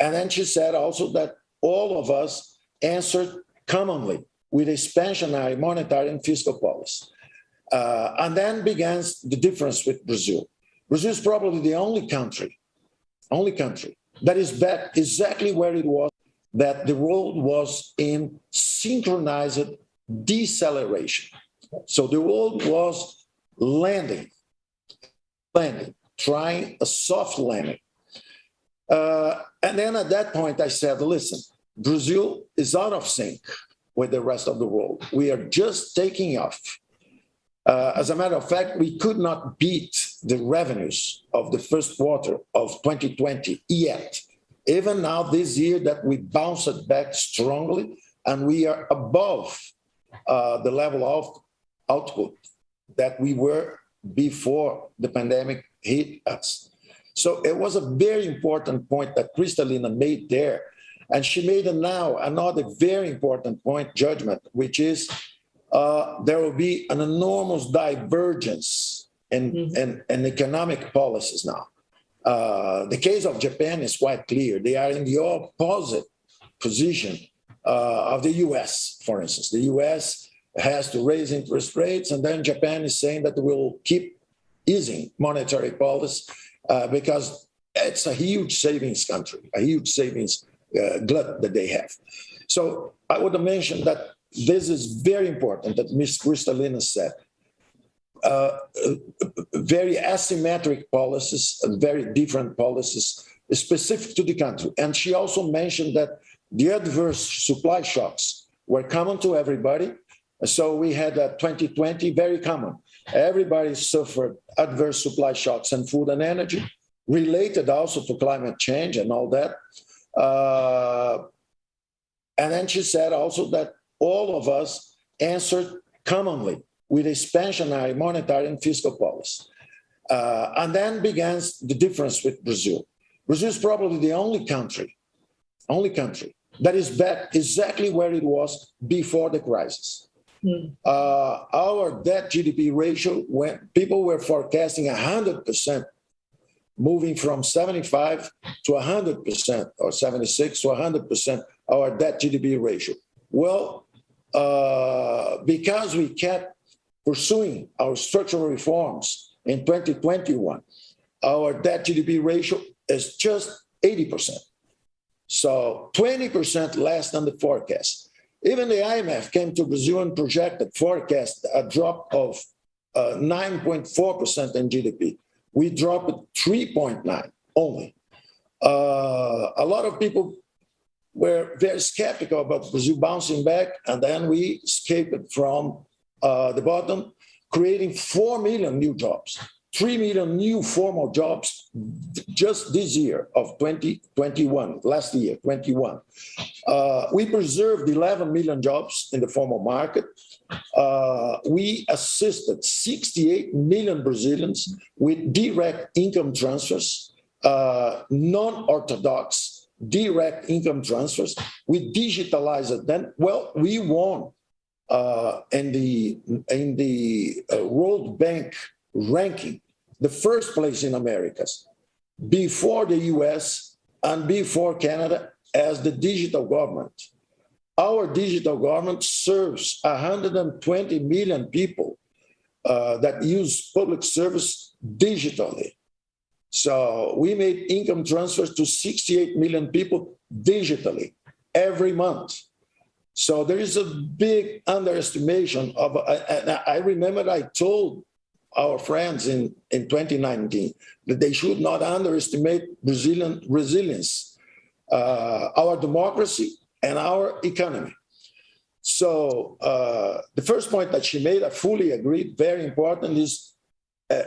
And then she said also that all of us answered commonly with expansionary monetary and fiscal policy. And then begins the difference with Brazil. Brazil is probably the only country that is back exactly where it was, that the world was in synchronized deceleration. So the world was landing, trying a soft landing. And then at that point, I said, listen, Brazil is out of sync with the rest of the world. We are just taking off. As a matter of fact, we could not beat the revenues of the first quarter of 2020 yet. Even now, this year, that we bounced back strongly, and we are above the level of output that we were before the pandemic hit us. So it was a very important point that Kristalina made there. And she made now another very important point, judgment, which is there will be an enormous divergence in economic policies now. The case of Japan is quite clear. They are in the opposite position of the US, for instance. The US has to raise interest rates, and then Japan is saying that we'll keep easing monetary policy because it's a huge savings country, a huge savings glut that they have. So I would mention that this is very important that Ms. Kristalina said. Very asymmetric policies and very different policies specific to the country. And she also mentioned that the adverse supply shocks were common to everybody. So we had 2020 very common. Everybody suffered adverse supply shocks in food and energy, related also to climate change and all that. And then she said also that all of us answered commonly with expansionary monetary and fiscal policy. And then begins the difference with Brazil. Brazil is probably the only country that is back exactly where it was before the crisis. Our debt GDP ratio, when people were forecasting 100%, moving from 75 to 100% or 76 to 100%, our debt GDP ratio. Well, because we kept pursuing our structural reforms in 2021, our debt GDP ratio is just 80%. So 20% less than the forecast. Even the IMF came to Brazil and forecast a drop of 9.4% in GDP. We dropped 3.9 only. A lot of people were very skeptical about Brazil bouncing back, and then we escaped from the bottom, creating 4 million new jobs, 3 million new formal jobs just this year of 2021, last year, 21. We preserved 11 million jobs in the formal market. We assisted 68 million Brazilians with direct income transfers, non-orthodox direct income transfers. We digitalized them. Well, we won in the World Bank ranking, the first place in Americas, before the US and before Canada as the digital government. Our digital government serves 120 million people that use public service digitally. So we made income transfers to 68 million people digitally every month. So there is a big underestimation of, I remember I told our friends in 2019 that they should not underestimate Brazilian resilience, our democracy, and our economy. So the first point that she made, I fully agree, very important, is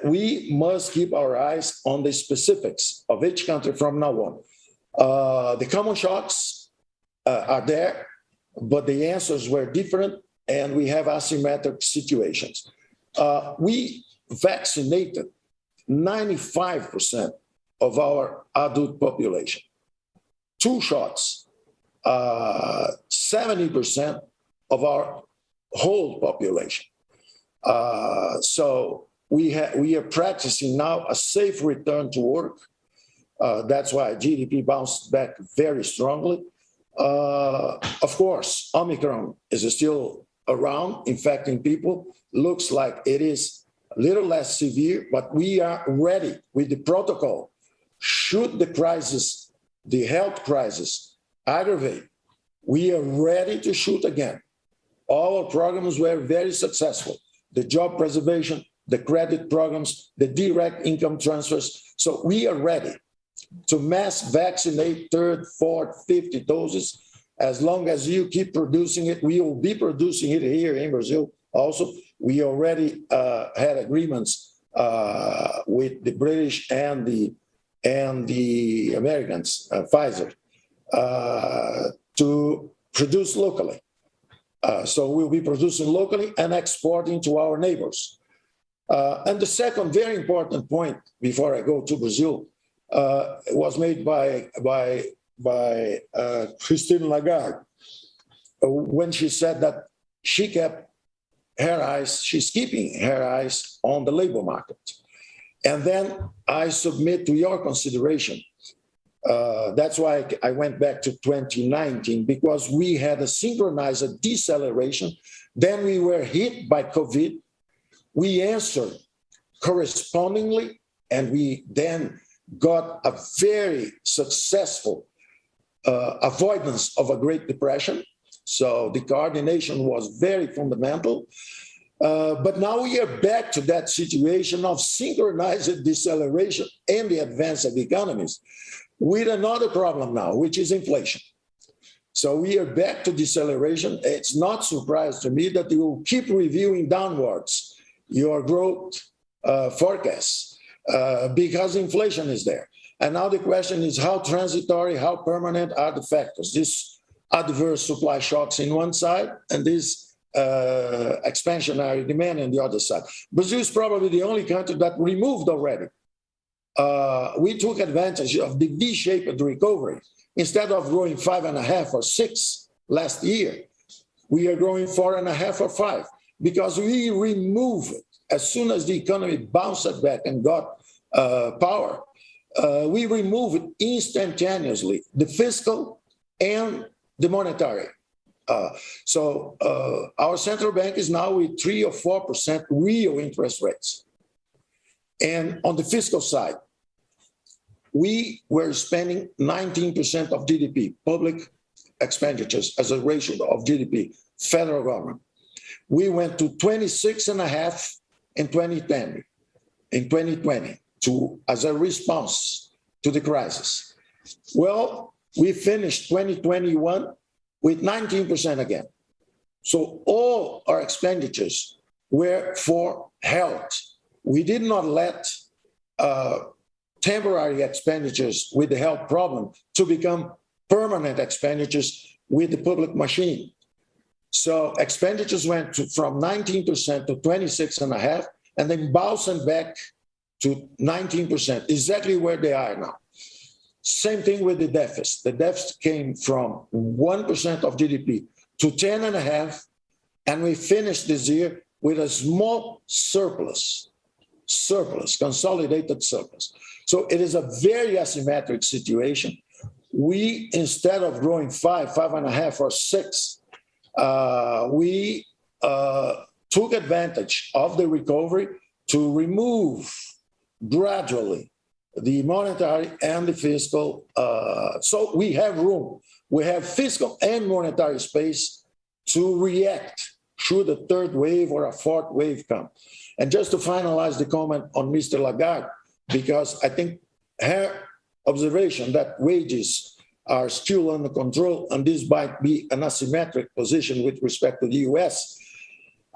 we must keep our eyes on the specifics of each country from now on. The common shocks are there, but the answers were different, and we have asymmetric situations. We vaccinated 95% of our adult population. 2 shots. 70% of our whole population. So we are practicing now a safe return to work. That's why GDP bounced back very strongly. Of course, Omicron is still around, infecting people. Looks like it is a little less severe, but we are ready with the protocol. Should the crisis, the health crisis, aggravate, we are ready to shoot again. All our programs were very successful. The job preservation, the credit programs, the direct income transfers. So we are ready to mass vaccinate third, fourth, fifth doses. As long as you keep producing it, we will be producing it here in Brazil also. We already had agreements with the British and the Americans, Pfizer, to produce locally. So we'll be producing locally and exporting to our neighbors. And the second very important point before I go to Brazil was made by Christine Lagarde when she said that she kept her eyes, she's keeping her eyes on the labor market. And then I submit to your consideration. That's why I went back to 2019, because we had a synchronized deceleration. Then we were hit by COVID. We answered correspondingly, and we then got a very successful avoidance of a Great Depression. So the coordination was very fundamental. But now we are back to that situation of synchronized deceleration in the advance of economies with another problem now, which is inflation. So we are back to deceleration. It's not surprise to me that you will keep reviewing downwards your growth forecasts because inflation is there. And now the question is how transitory, how permanent are the factors? These adverse supply shocks in one side and this expansionary demand on the other side. Brazil is probably the only country that removed already. We took advantage of the V-shaped recovery. Instead of growing 5.5 or 6 last year, we are growing 4.5 or 5 because we removed, as soon as the economy bounced back and got power, we removed instantaneously the fiscal and the monetary. So our central bank is now with 3 or 4% real interest rates. And on the fiscal side, we were spending 19% of GDP, public expenditures as a ratio of GDP, federal government. We went to 26.5 in 2020 as a response to the crisis. Well, we finished 2021 with 19% again. So all our expenditures were for health. We did not let temporary expenditures with the health problem to become permanent expenditures with the public machine. So expenditures went from 19% to 26.5 and then bouncing back to 19%, exactly where they are now. Same thing with the deficit. The deficit came from 1% of GDP to 10.5, and we finished this year with a small surplus, consolidated surplus. So it is a very asymmetric situation. We, instead of growing 5.5 or 6, we took advantage of the recovery to remove gradually the monetary and the fiscal. So we have room. We have fiscal and monetary space to react should a third wave or a fourth wave come. And just to finalize the comment on Mr. Lagarde, because I think her observation that wages are still under control, and this might be an asymmetric position with respect to the US,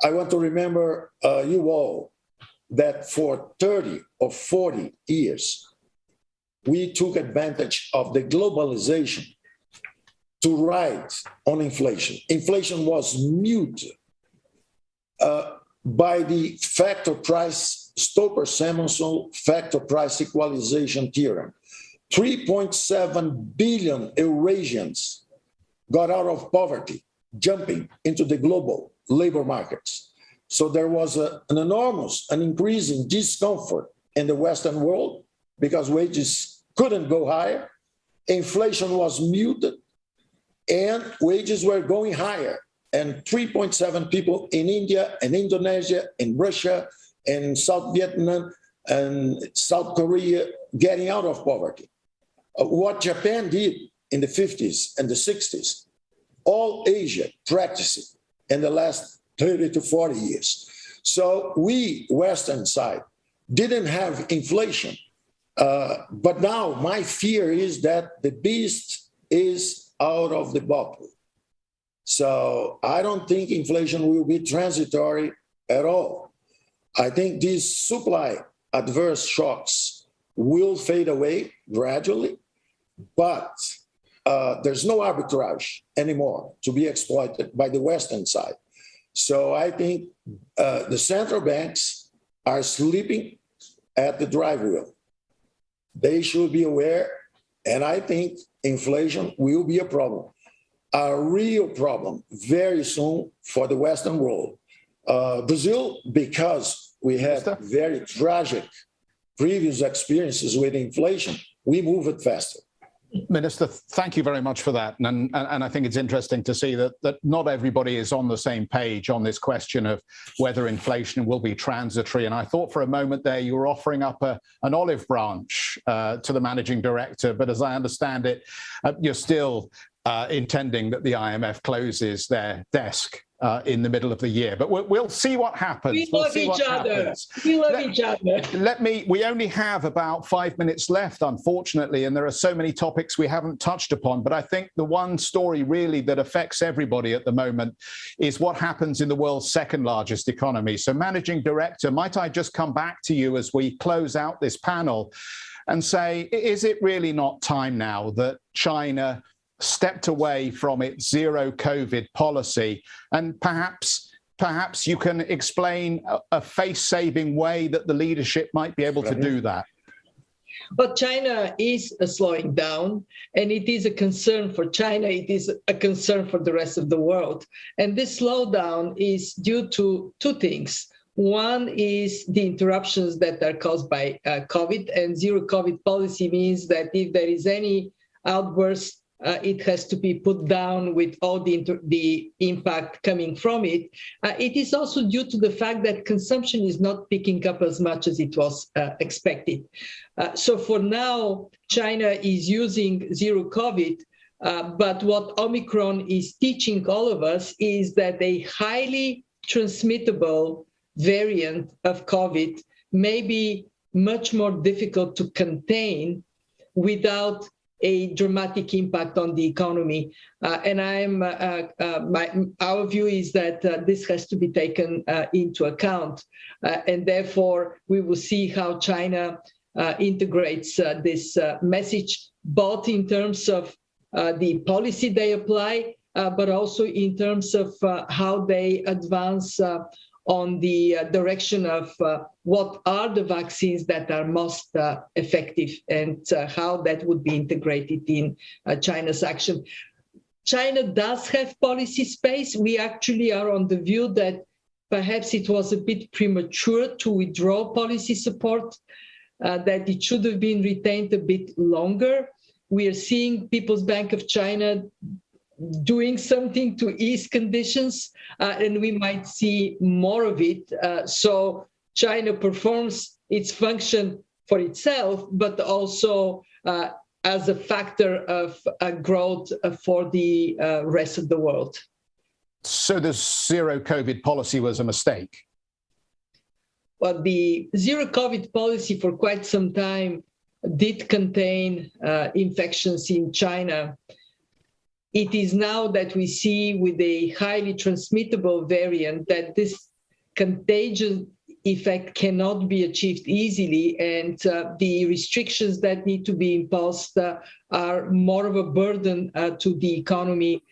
I want to remember you all that for 30 or 40 years, we took advantage of the globalization to ride on inflation. Inflation was muted by the factor price, Stoper-Samuelson factor price equalization theorem. 3.7 billion Eurasians got out of poverty, jumping into the global labor markets. So there was an increase in discomfort in the Western world because wages couldn't go higher. Inflation was muted, and wages were going higher. And 3.7 people in India and Indonesia, in Russia, and South Vietnam, and South Korea getting out of poverty. What Japan did in the 50s and the 60s, all Asia practiced in the last 30 to 40 years. So we, Western side, didn't have inflation. But now my fear is that the beast is out of the bottle. So I don't think inflation will be transitory at all. I think these supply adverse shocks will fade away gradually, but there's no arbitrage anymore to be exploited by the Western side. So I think the central banks are sleeping at the drive wheel. They should be aware, and I think inflation will be a problem, a real problem very soon for the Western world. Brazil, because we had very tragic previous experiences with inflation, we move it faster. Minister, thank you very much for that. And I think it's interesting to see that not everybody is on the same page on this question of whether inflation will be transitory. And I thought for a moment there you were offering up an olive branch to the managing director. But as I understand it, you're still intending that the IMF closes their desk in the middle of the year. But we'll see what happens. We love each other. We love each other. We only have about 5 minutes left, unfortunately, and there are so many topics we haven't touched upon. But I think the one story really that affects everybody at the moment is what happens in the world's second largest economy. So, Managing Director, might I just come back to you as we close out this panel and say, is it really not time now that China stepped away from its zero COVID policy, and perhaps you can explain a face-saving way that the leadership might be able to do that? But China is slowing down, and it is a concern for China. It is a concern for the rest of the world. And this slowdown is due to two things. One is the interruptions that are caused by COVID, and zero COVID policy means that if there is any outburst, it has to be put down with all the impact coming from it. It is also due to the fact that consumption is not picking up as much as it was expected. So for now, China is using zero COVID, but what Omicron is teaching all of us is that a highly transmittable variant of COVID may be much more difficult to contain without a dramatic impact on the economy. And our view is that this has to be taken into account. And therefore, we will see how China integrates this message, both in terms of the policy they apply, but also in terms of how they advance on the direction of what are the vaccines that are most effective and how that would be integrated in China's action. China does have policy space. We actually are on the view that perhaps it was a bit premature to withdraw policy support, that it should have been retained a bit longer. We are seeing People's Bank of China doing something to ease conditions, and we might see more of it. So China performs its function for itself, but also as a factor of growth for the rest of the world. So the zero COVID policy was a mistake? Well, the zero COVID policy for quite some time did contain infections in China. It is now that we see with a highly transmittable variant that this contagion effect cannot be achieved easily, and the restrictions that need to be imposed are more of a burden to the economy,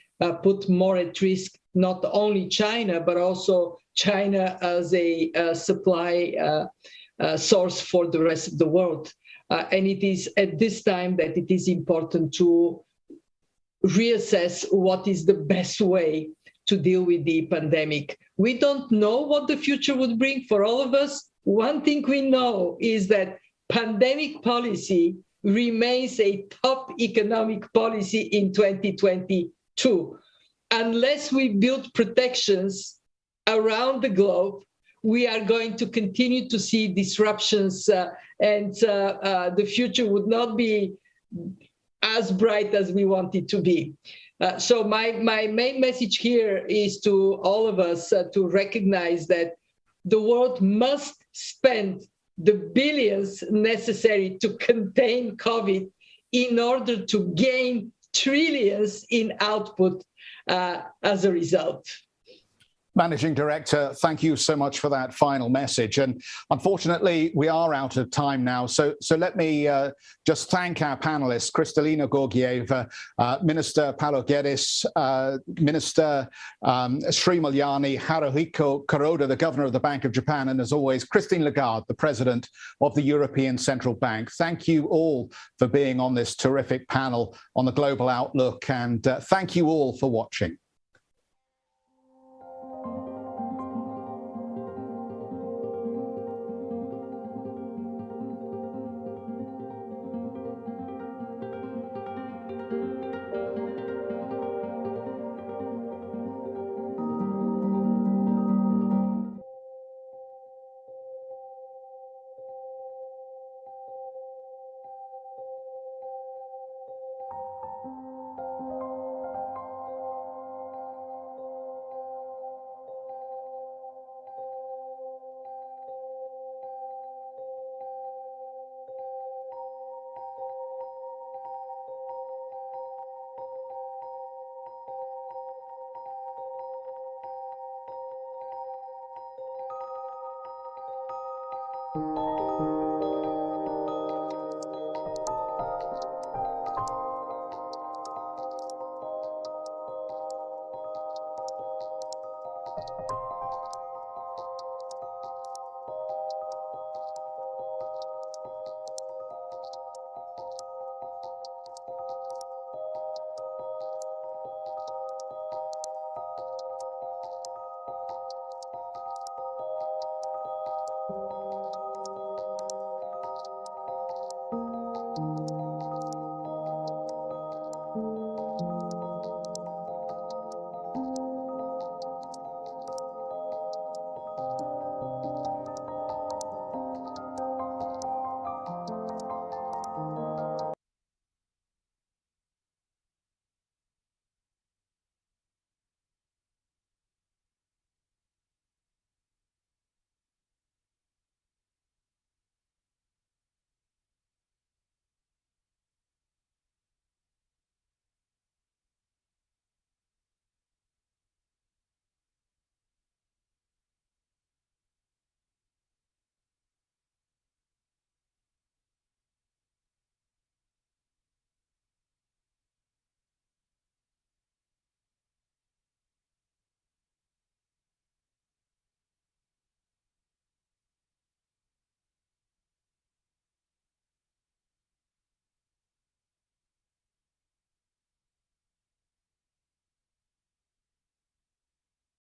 put more at risk not only China, but also China as a supply source for the rest of the world. And it is at this time that it is important to reassess what is the best way to deal with the pandemic. We don't know what the future would bring for all of us. One thing we know is that pandemic policy remains a top economic policy in 2022. Unless we build protections around the globe, we are going to continue to see disruptions, and the future would not be as bright as we want it to be. So my main message here is to all of us to recognize that the world must spend the billions necessary to contain COVID in order to gain trillions in output as a result. Managing Director, thank you so much for that final message. And unfortunately, we are out of time now. So let me just thank our panelists, Kristalina Georgieva, Minister Paulo Guedes, Minister Sri Mulyani, Haruhiko Kuroda, the Governor of the Bank of Japan, and as always, Christine Lagarde, the President of the European Central Bank. Thank you all for being on this terrific panel on the global outlook, and thank you all for watching.